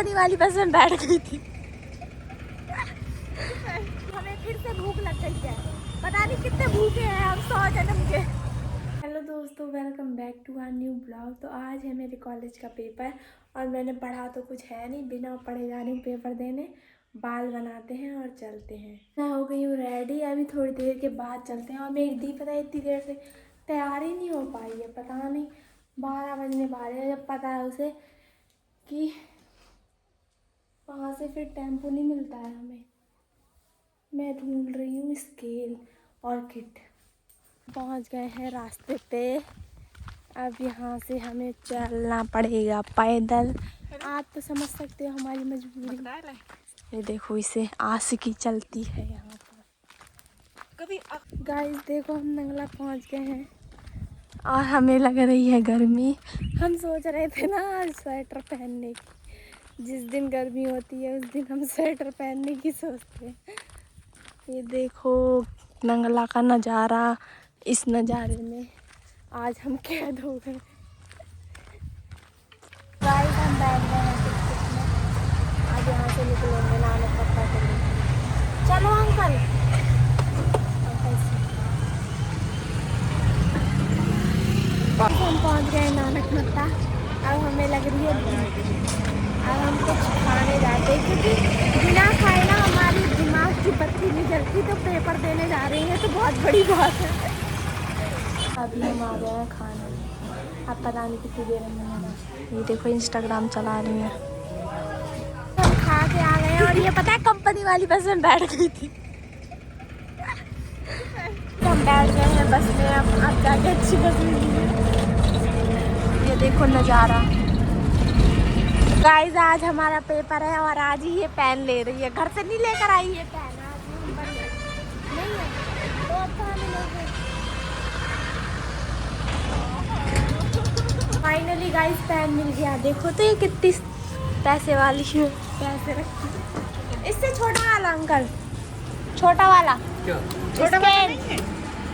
Company वाली बस में बैठ गई थी। हमें फिर से भूख लग गई है, पता नहीं कितने भूखे हैं हम 100 जन्म के। हेलो दोस्तों, welcome back to our new blog. तो आज है मेरे कॉलेज का पेपर और मैंने पढ़ा तो कुछ है नहीं, बिना पढ़े जा रही हूँ पेपर देने। बाल बनाते हैं और चलते हैं। मैं हो गई हूँ रेडी, अभी थोड़ी देर के बाद चलते हैं। और मेरी दी पता है इतनी देर से तैयार ही नहीं हो पाई है, पता नहीं 12 बजने वाले हैं। जब पता है उसे कि वहाँ से फिर टेम्पो नहीं मिलता है हमें। मैं ढूंढ रही हूँ स्केल और किट। पहुँच गए हैं रास्ते पे। अब यहाँ से हमें चलना पड़ेगा पैदल। आप तो समझ सकते हो हमारी मजबूरी। ये देखो, इसे आशिकी चलती है यहाँ पर। गाइस देखो, हम नंगला पहुँच गए हैं और हमें लग रही है गर्मी। हम सोच रहे थे ना आज स्वेटर पहनने की। जिस दिन गर्मी होती है उस दिन हम स्वेटर पहनने की सोचते हैं। ये देखो नंगला का नज़ारा। इस नज़ारे में आज हम कैद हो गए। गाइस हम बैठ गए हैं टिकट में। आज यहाँ से निकलेंगे नानक मत्ता के लिए। चलो अंकल। हम पहुँच गए नानक मत्ता। अब हमें लग रही है भूख। अब हम कुछ खाने जाते हैं क्योंकि बिना खाए ना हमारी दिमाग की बत्ती नहीं जलती। तो पेपर देने जा रही हैं तो बहुत बड़ी बात है। अभी हम आ गए हैं खाने। अब पता नहीं कितनी देर में। ये देखो इंस्टाग्राम चला रही हैं। हम खा के आ गए हैं और ये पता है कंपनी वाली बस में बैठ गई थी। हम बैठ गए हैं बस में। अब जाके अच्छी बस मिली है। ये देखो नज़ारा। गाइस आज हमारा पेपर है और आज ही ये पेन ले रही है। घर से नहीं लेकर आई ये पेन। आज नहीं है तो अब कहाँ मिलेंगे। फाइनली गाइस पेन मिल गया। देखो तो ये कितनी पैसे वाली है। पैसे रखी। इससे छोटा वाला अंकल, छोटा वाला। क्या? छोटा वाला नहीं है?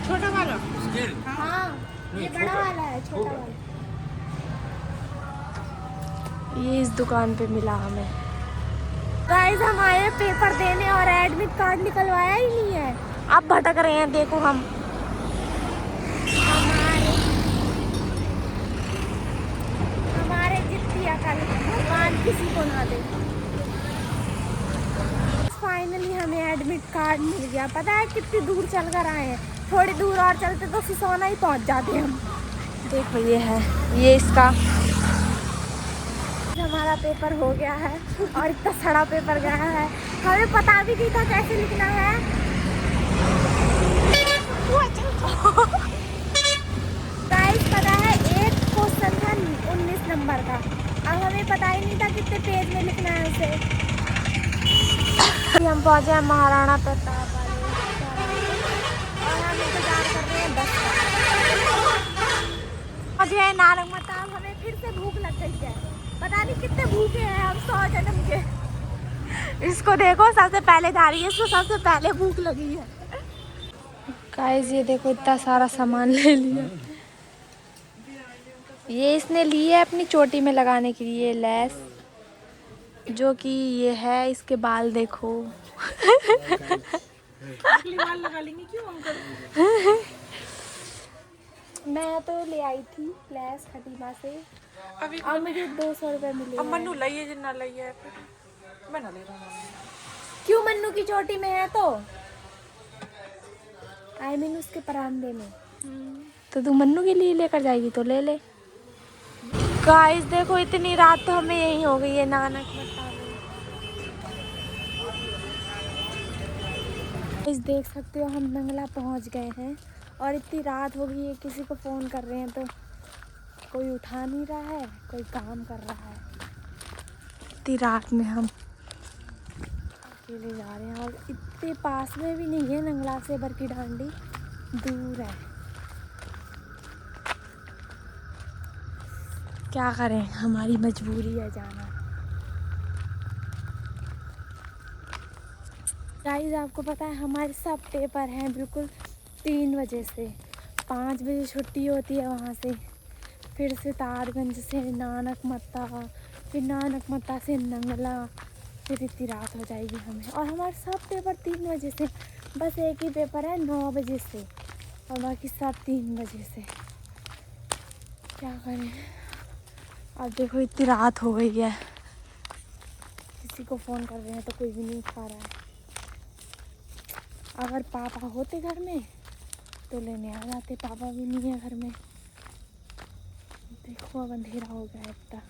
छोटा वाला स्केल? हाँ ये बड़ा वाला है, छोटा वाला। ये इस दुकान पे मिला हमें। गाइस हम आए पेपर देने और एडमिट कार्ड निकलवाया ही नहीं है। अब भटक रहे हैं। देखो हमारे जितनी अकल भगवान किसी को ना दे। फाइनली हमें एडमिट कार्ड मिल गया। पता है कितनी दूर चल कर आए हैं। थोड़ी दूर और चलते तो सिसोना ही पहुंच जाते हम। देखो ये है, ये इसका हमारा पेपर हो गया है और इतना सड़ा पेपर गया है। हमें पता भी नहीं था कैसे लिखना है। गाइस पता है एक क्वेश्चन था 19 नंबर का। अब हमें पता ही नहीं था कितने पेज में लिखना है उसे। हम पहुंचे हैं महाराणा प्रताप वाले और हम इंतजार कर रहे हैं बस का। पहुंचे नानक मत्ता। हमें फिर से भूख लग गई है, पता नहीं कितने भूखे हैं हम 100 जन्म के। इसको देखो सबसे पहले जा रही है, इसको सबसे पहले भूख लगी है। गाइस ये देखो इतना सारा सामान ले लिया। ये इसने ली है अपनी चोटी में लगाने के लिए लेस, जो कि ये है। इसके बाल देखो। बाल लगा लेंगे क्यों अंकल? मैं तो ले आई थी लेस खटीमा से। अभी और मुझे 200 रुपये मिले। अब मन्नू लाइए जिन्ना लाइए मैं ना ले रहा हूँ। क्यों मन्नू की चोटी में है तो आई मीन उसके परांदे में। तो तू मन्नू के लिए लेकर जाएगी तो ले ले। गाइस देखो इतनी रात तो हमें यही हो गई है नानक मत्ता में। गाइस देख सकते हो हम नंगला पहुंच गए हैं और इतनी रात हो गई है। किसी को फ़ोन कर रहे हैं तो कोई उठा नहीं रहा है, कोई काम कर रहा है। इतनी रात में हम अकेले जा रहे हैं और इतने पास में भी नहीं है नंगला से बरकी डांडी, दूर है। क्या करें, हमारी मजबूरी है जाना। गाइस आपको पता है हमारे सब पेपर हैं बिल्कुल 3 बजे से। 5 बजे छुट्टी होती है वहाँ से। फिर से तारगंज से नानक मत्ता, फिर नानक मत्ता से नंगला, फिर इतनी रात हो जाएगी हमें। और हमारे सब पेपर 3 बजे से, बस एक ही पेपर है 9 बजे से और बाकी सब 3 बजे से। क्या करें। अब देखो इतनी रात हो गई है, किसी को फ़ोन कर रहे हैं तो कोई भी नहीं उठा रहा है। अगर पापा होते घर में तो लेने आ जाते, पापा भी नहीं है घर में। देखो अब अंधेरा हो गया है इतना।